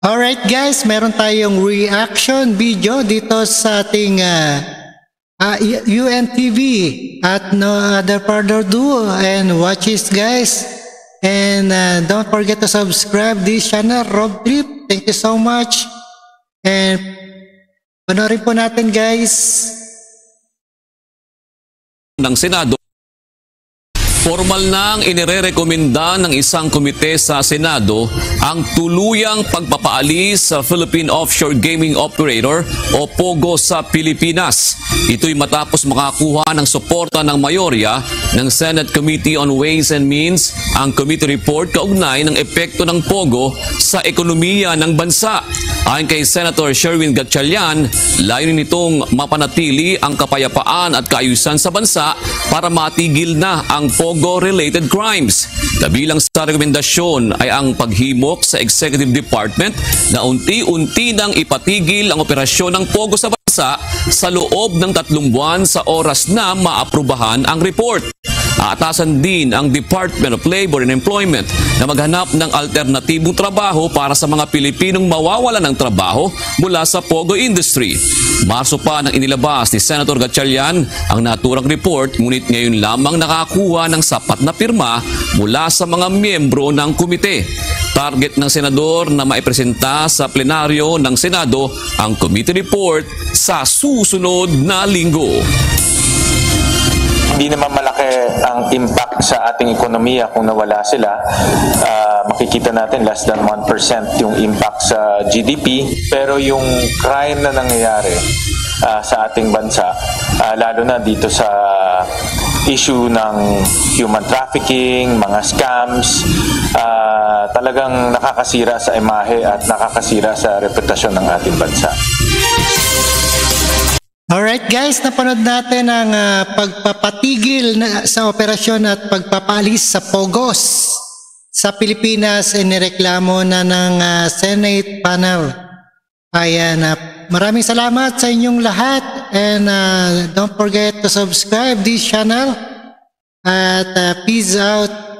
Alright guys, meron tayong reaction video dito sa ating UNTV at no other further ado and watch this guys, and don't forget to subscribe this channel Rob Trip. Thank you so much, and panoorin po natin guys. Ng Senado, formal nang inirerekomenda ng isang komite sa Senado ang tuluyang pagpapaalis sa Philippine Offshore Gaming Operator o POGO sa Pilipinas. Ito'y matapos makakuha ng suporta ng mayorya ng Senate Committee on Ways and Means ang committee report kaugnay ng epekto ng POGO sa ekonomiya ng bansa. Ayon kay Senator Sherwin Gatchalian, layunin nitong mapanatili ang kapayapaan at kaayusan sa bansa para matigil na ang POGO-related crimes. Kabilang sa rekomendasyon ay ang paghimok sa Executive Department na unti-unti nang ipatigil ang operasyon ng POGO sa bansa sa loob ng 3 buwan sa oras na maaprubahan ang report. Aatasan din ang Department of Labor and Employment na maghanap ng alternatibong trabaho para sa mga Pilipinong mawawalan ng trabaho mula sa POGO industry. Marso pa nang inilabas ni Senator Gatchalian ang naturang report, ngunit ngayon lamang nakakuha ng sapat na pirma mula sa mga miyembro ng komite. Target ng senador na maipresenta sa plenaryo ng Senado ang committee report sa susunod na linggo. Hindi naman malaki ang impact sa ating ekonomiya kung nawala sila. Makikita natin less than 1% yung impact sa GDP. Pero yung crime na nangyayari sa ating bansa, lalo na dito sa issue ng human trafficking, mga scams, talagang nakakasira sa imahe at nakakasira sa reputasyon ng ating bansa. Alright guys, napanood natin ang pagpapatigil sa operasyon at pagpapalis sa POGOs sa Pilipinas. Inireklamo na ng Senate panel. Ayan, maraming salamat sa inyong lahat, and don't forget to subscribe this channel at peace out.